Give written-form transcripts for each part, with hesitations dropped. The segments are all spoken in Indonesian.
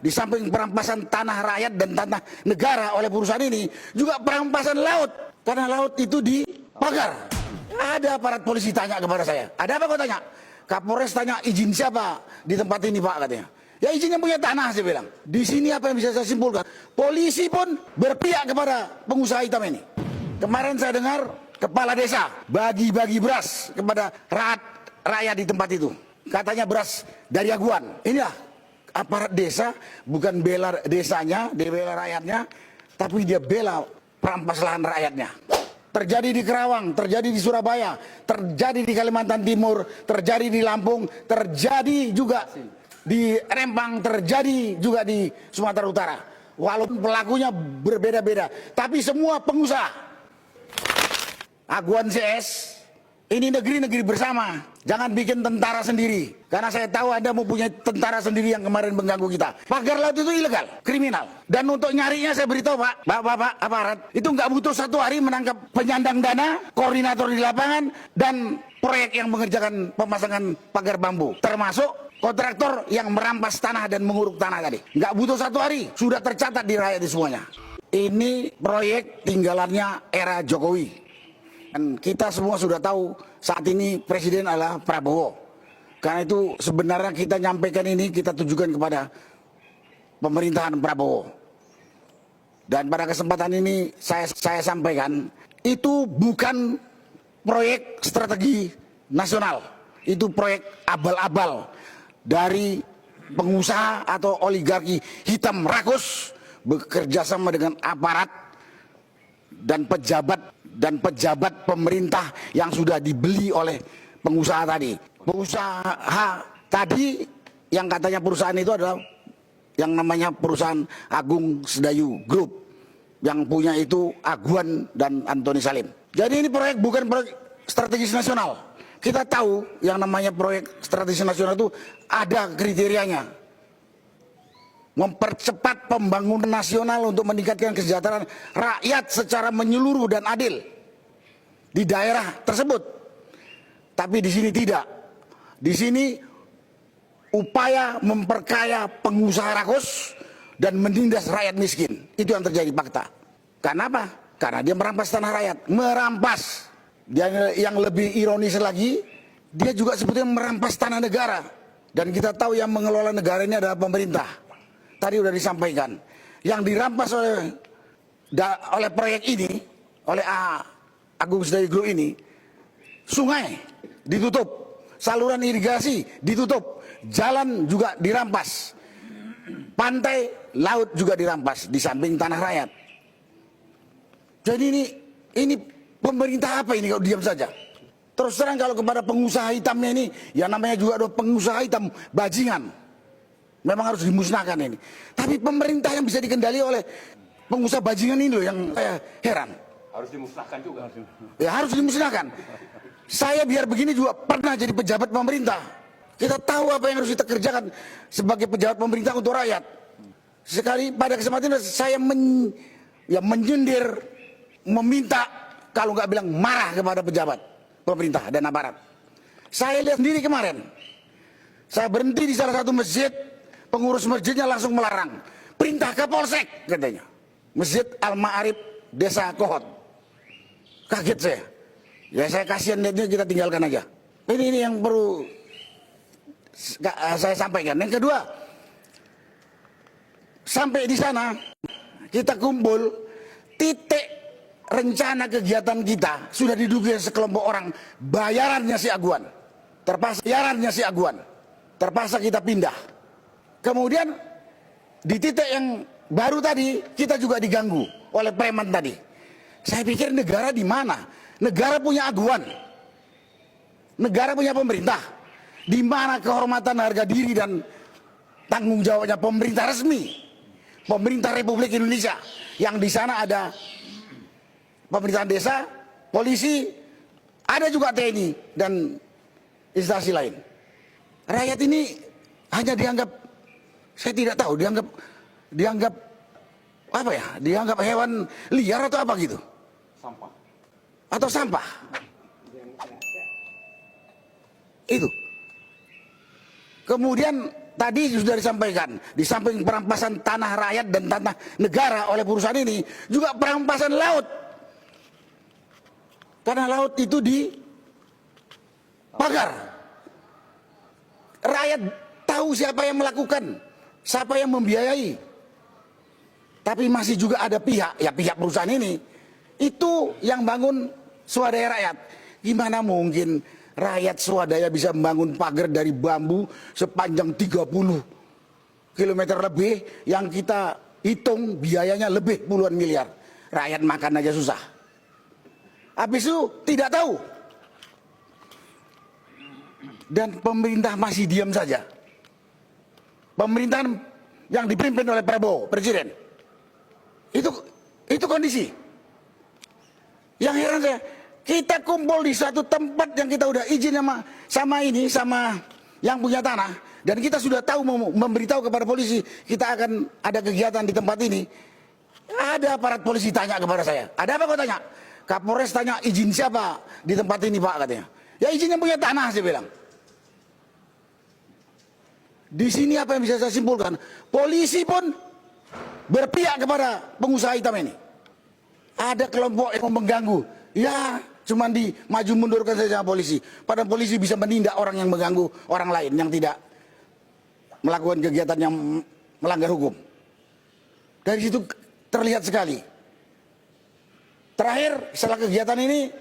di samping perampasan tanah rakyat dan tanah negara oleh perusahaan ini, juga perampasan laut. Karena laut itu dipagar. Ada aparat polisi tanya kepada saya, ada apa kau tanya? Kapolres tanya, izin siapa di tempat ini Pak, katanya. Ya izin yang punya tanah, saya bilang. Di sini apa yang bisa saya simpulkan? Polisi pun berpihak kepada pengusaha hitam ini. Kemarin saya dengar kepala desa bagi-bagi beras kepada rakyat di tempat itu. Katanya beras dari Aguan. Inilah aparat desa, bukan bela desanya, dia bela rakyatnya, tapi dia bela perampas lahan rakyatnya. Terjadi di Kerawang, terjadi di Surabaya, terjadi di Kalimantan Timur, terjadi di Lampung, terjadi juga di Rempang, terjadi juga di Sumatera Utara. Walaupun pelakunya berbeda-beda, tapi semua pengusaha. Aguan CS, ini negeri-negeri bersama. Jangan bikin tentara sendiri. Karena saya tahu Anda mempunyai tentara sendiri yang kemarin mengganggu kita. Pagar laut itu ilegal, kriminal. Dan untuk nyarinya saya beritahu Pak, Bapak aparat, itu nggak butuh 1 hari menangkap penyandang dana, koordinator di lapangan, dan proyek yang mengerjakan pemasangan pagar bambu. Termasuk kontraktor yang merampas tanah dan menguruk tanah tadi. Nggak butuh 1 hari, sudah tercatat di rakyat di semuanya. Ini proyek tinggalannya era Jokowi. Dan kita semua sudah tahu saat ini presiden adalah Prabowo. Karena itu sebenarnya kita nyampaikan ini, kita tujukan kepada pemerintahan Prabowo. Dan pada kesempatan ini saya sampaikan, itu bukan proyek strategi nasional. Itu proyek abal-abal dari pengusaha atau oligarki hitam rakus bekerja sama dengan aparat dan pejabat pemerintah yang sudah dibeli oleh pengusaha tadi. Pengusaha tadi yang katanya perusahaan itu adalah yang namanya perusahaan Agung Sedayu Group, yang punya itu Aguan dan Antoni Salim. Jadi ini proyek bukan proyek strategis nasional. Kita tahu yang namanya proyek strategis nasional itu ada kriterianya. Mempercepat pembangunan nasional untuk meningkatkan kesejahteraan rakyat secara menyeluruh dan adil di daerah tersebut. Tapi di sini tidak. Di sini upaya memperkaya pengusaha rakus dan menindas rakyat miskin. Itu yang terjadi fakta. Karena apa? Karena dia merampas tanah rakyat. Merampas. Dia yang lebih ironis lagi, dia juga sebetulnya merampas tanah negara. Dan kita tahu yang mengelola negara ini adalah pemerintah. Tadi sudah disampaikan, yang dirampas oleh proyek ini, oleh Agung Sedayu Group ini, sungai ditutup, saluran irigasi ditutup, jalan juga dirampas, pantai, laut juga dirampas, di samping tanah rakyat. Jadi ini pemerintah apa ini kalau diam saja? Terus terang kalau kepada pengusaha hitamnya ini, yang namanya juga ada pengusaha hitam bajingan. Memang harus dimusnahkan ini. Tapi pemerintah yang bisa dikendali oleh pengusaha bajingan ini loh yang saya heran. Harus dimusnahkan juga. Ya harus dimusnahkan. Saya biar begini juga pernah jadi pejabat pemerintah. Kita tahu apa yang harus kita kerjakan sebagai pejabat pemerintah untuk rakyat. Sekali pada kesempatan itu saya menyindir, meminta, kalau nggak bilang marah kepada pejabat pemerintah dan aparat. Saya lihat sendiri kemarin. Saya berhenti di salah satu masjid. Pengurus masjidnya langsung melarang. Perintah Kapolsek katanya. Masjid Al-Ma'arif Desa Kohot. Kaget saya. Ya saya kasihan lihatnya, kita tinggalkan aja. Ini yang perlu saya sampaikan. Yang kedua, sampai di sana kita kumpul, titik rencana kegiatan kita sudah diduga sekelompok orang, bayarannya si Aguan. Terpaksa kita pindah. Kemudian di titik yang baru tadi kita juga diganggu oleh preman tadi. Saya pikir negara di mana? Negara punya Aguan, negara punya pemerintah. Di mana kehormatan harga diri dan tanggung jawabnya pemerintah resmi, pemerintah Republik Indonesia, yang di sana ada pemerintahan desa, polisi, ada juga TNI dan instansi lain. Rakyat ini hanya dianggap, saya tidak tahu, dianggap apa ya? Dianggap hewan liar atau apa gitu? Sampah. Atau sampah? Itu. Kemudian tadi sudah disampaikan, di samping perampasan tanah rakyat dan tanah negara oleh perusahaan ini, juga perampasan laut. Karena laut itu dipagar. Rakyat tahu siapa yang melakukan, siapa yang membiayai. Tapi masih juga ada pihak, ya pihak perusahaan ini, itu yang bangun swadaya rakyat. Gimana mungkin rakyat swadaya bisa membangun pagar dari bambu sepanjang 30 kilometer lebih yang kita hitung biayanya lebih puluhan miliar. Rakyat makan aja susah. Habis itu tidak tahu. Dan pemerintah masih diam saja. Pemerintahan yang dipimpin oleh Prabowo, Presiden. Itu kondisi. Yang heran saya, kita kumpul di suatu tempat yang kita udah izin sama yang punya tanah, dan kita sudah tahu memberitahu kepada polisi kita akan ada kegiatan di tempat ini. Ada aparat polisi tanya kepada saya, ada apa kau tanya? Kapolres tanya izin siapa di tempat ini Pak, katanya. Ya izin yang punya tanah, saya bilang. Di sini apa yang bisa saya simpulkan? Polisi pun berpihak kepada pengusaha hitam ini. Ada kelompok yang mengganggu. Ya, cuman di maju mundurkan saja sama polisi. Padahal polisi bisa menindak orang yang mengganggu orang lain yang tidak melakukan kegiatan yang melanggar hukum. Dari situ terlihat sekali. Terakhir, setelah kegiatan ini,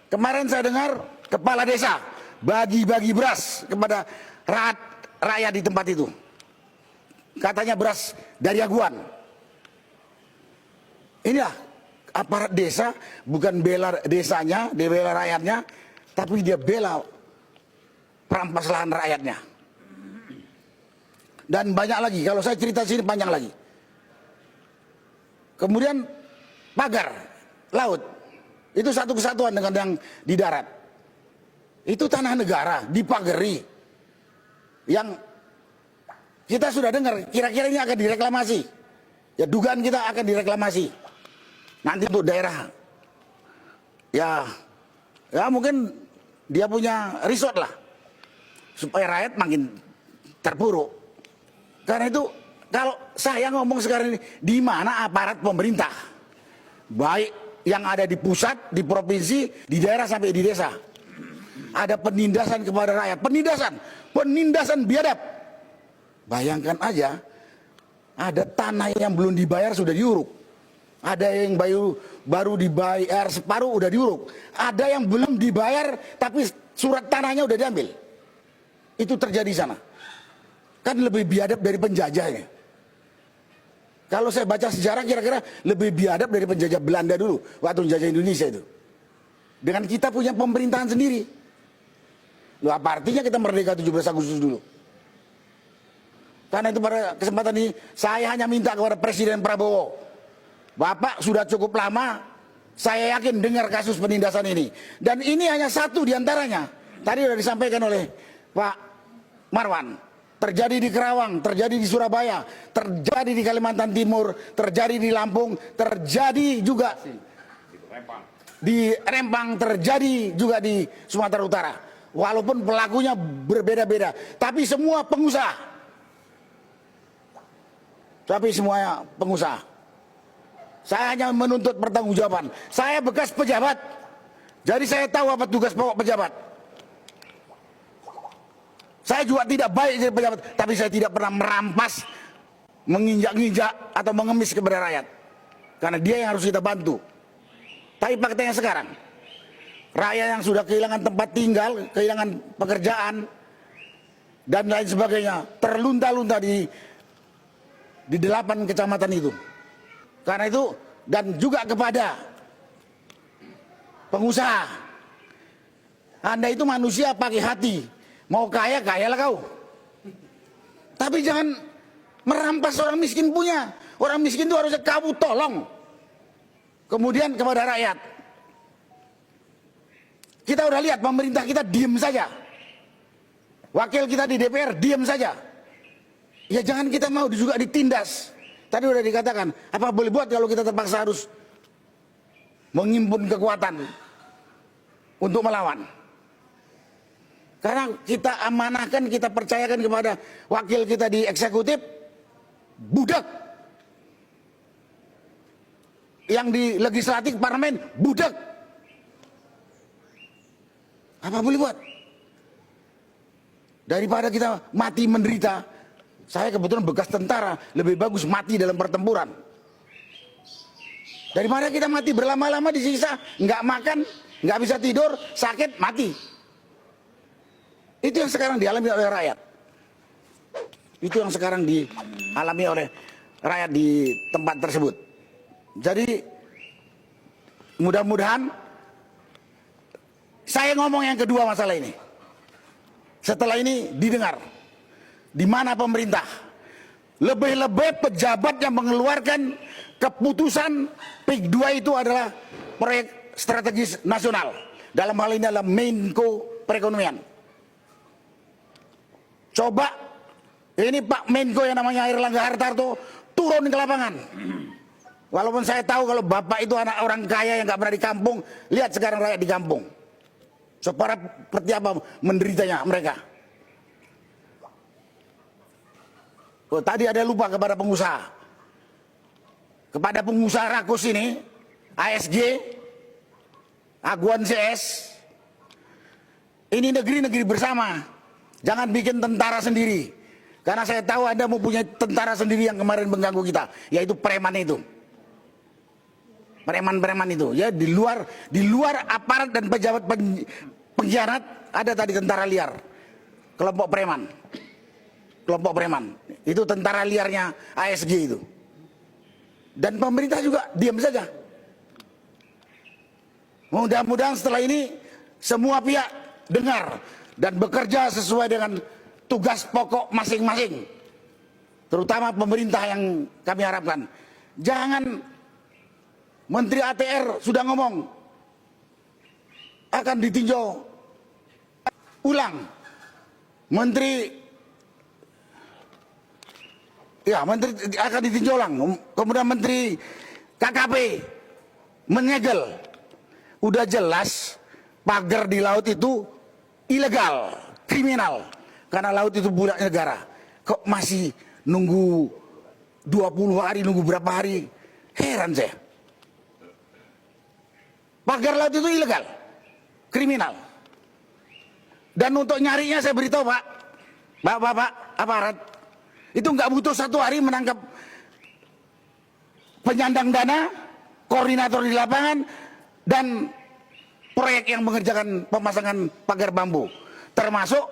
kemarin saya dengar kepala desa bagi-bagi beras kepada rakyat di tempat itu. Katanya beras dari aguan. Inilah aparat desa, bukan bela desanya, dia bela rakyatnya, tapi dia bela perampas lahan rakyatnya. Dan banyak lagi, kalau saya cerita sini panjang lagi. Kemudian pagar laut, itu satu kesatuan dengan yang di darat. Itu tanah negara, dipagari. Yang kita sudah dengar, kira-kira ini akan direklamasi. Ya dugaan kita akan direklamasi. Nanti untuk daerah, ya mungkin dia punya resort lah, supaya rakyat makin terpuruk. Karena itu kalau saya ngomong sekarang ini, di mana aparat pemerintah, baik yang ada di pusat, di provinsi, di daerah sampai di desa, ada penindasan kepada rakyat, penindasan biadab. Bayangkan aja, ada tanah yang belum dibayar sudah diuruk. Ada yang baru dibayar separuh udah diuruk. Ada yang belum dibayar tapi surat tanahnya udah diambil. Itu terjadi di sana. Kan lebih biadab dari penjajahnya. Kalau saya baca sejarah kira-kira lebih biadab dari penjajah Belanda dulu waktu menjajah Indonesia itu. Dengan kita punya pemerintahan sendiri. Loh, apa artinya kita merdeka 17 Agustus dulu? Karena itu pada kesempatan ini saya hanya minta kepada Presiden Prabowo, Bapak sudah cukup lama, saya yakin dengar kasus penindasan ini. Dan ini hanya satu diantaranya. Tadi sudah disampaikan oleh Pak Marwan. Terjadi di Kerawang, terjadi di Surabaya, terjadi di Kalimantan Timur, terjadi di Lampung, terjadi juga di Rempang, terjadi juga di Sumatera Utara. Walaupun pelakunya berbeda-beda, tapi semua pengusaha. Saya hanya menuntut pertanggungjawaban. Saya bekas pejabat, jadi saya tahu apa tugas pokok pejabat. Saya juga tidak baik jadi pejabat, tapi saya tidak pernah merampas, menginjak-injak atau mengemis kepada rakyat. Karena dia yang harus kita bantu. Tapi faktanya sekarang, rakyat yang sudah kehilangan tempat tinggal, kehilangan pekerjaan, dan lain sebagainya, terlunta-lunta di 8 kecamatan itu. Karena itu, dan juga kepada pengusaha, Anda itu manusia pakai hati, mau kaya, kayalah kau, tapi jangan merampas orang miskin punya. Orang miskin itu harusnya kamu tolong. Kemudian kepada rakyat, kita udah lihat pemerintah kita diem saja, wakil kita di DPR diem saja. Ya jangan kita mau juga ditindas. Tadi udah dikatakan, apa boleh buat kalau kita terpaksa harus menghimpun kekuatan untuk melawan. Karena kita amanahkan, kita percayakan kepada wakil kita di eksekutif, budak. Yang di legislatif, parlemen, budak. Apa boleh buat? Daripada kita mati menderita, saya kebetulan bekas tentara, lebih bagus mati dalam pertempuran. Daripada kita mati berlama-lama disiksa, nggak makan, nggak bisa tidur, sakit, mati. Itu yang sekarang dialami oleh rakyat. Itu yang sekarang dialami oleh rakyat di tempat tersebut. Jadi mudah-mudahan saya ngomong yang kedua masalah ini. Setelah ini didengar. Di mana pemerintah lebih-lebih pejabat yang mengeluarkan keputusan PIK 2 itu adalah proyek strategis nasional. Dalam hal ini adalah Menko Perekonomian. Coba ini Pak Menko yang namanya Airlangga Hartarto turun ke lapangan. Walaupun saya tahu kalau bapak itu anak orang kaya yang gak pernah di kampung, lihat sekarang rakyat di kampung. Seperti apa menderitanya mereka. Oh, tadi ada lupa kepada pengusaha. Kepada pengusaha rakus ini, ASG, Aguan CS, ini negeri-negeri bersama. Jangan bikin tentara sendiri. Karena saya tahu Anda mempunyai tentara sendiri yang kemarin mengganggu kita, yaitu preman itu. Preman-preman itu, ya di luar aparat dan pejabat pengkhianat ada tadi tentara liar, kelompok preman, itu tentara liarnya ASG itu. Dan pemerintah juga diam saja. Mudah-mudahan setelah ini semua pihak dengar dan bekerja sesuai dengan tugas pokok masing-masing, terutama pemerintah yang kami harapkan. Jangan Menteri ATR sudah ngomong akan ditinjau ulang. Menteri akan ditinjau ulang. Kemudian Menteri KKP menyegel. Udah jelas pagar di laut itu ilegal, kriminal. Karena laut itu budak negara. Kok masih nunggu 20 hari, nunggu berapa hari? Heran saya. Pagar laut itu ilegal, kriminal. Dan untuk nyarinya saya beritahu Pak, Bapak aparat, itu nggak butuh 1 hari menangkap penyandang dana, koordinator di lapangan, dan proyek yang mengerjakan pemasangan pagar bambu. Termasuk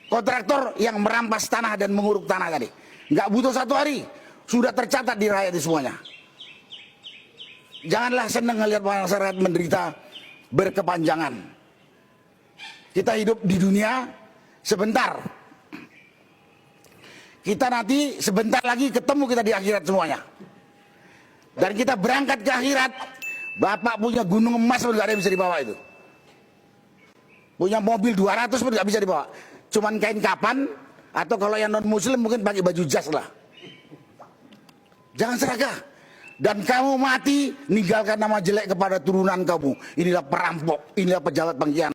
kontraktor yang merampas tanah dan menguruk tanah tadi. Nggak butuh 1 hari, sudah tercatat di rakyat di semuanya. Janganlah senang melihat masyarakat menderita berkepanjangan. Kita hidup di dunia sebentar. Kita nanti sebentar lagi ketemu kita di akhirat semuanya. Dan kita berangkat ke akhirat. Bapak punya gunung emas pun gak ada yang bisa dibawa itu. Punya mobil 200 pun gak bisa dibawa. Cuman kain kapan, atau kalau yang non muslim mungkin pakai baju jas lah. Jangan serakah. Dan kamu mati, ninggalkan nama jelek kepada turunan kamu. Inilah perampok, inilah pejabat pengkhianat.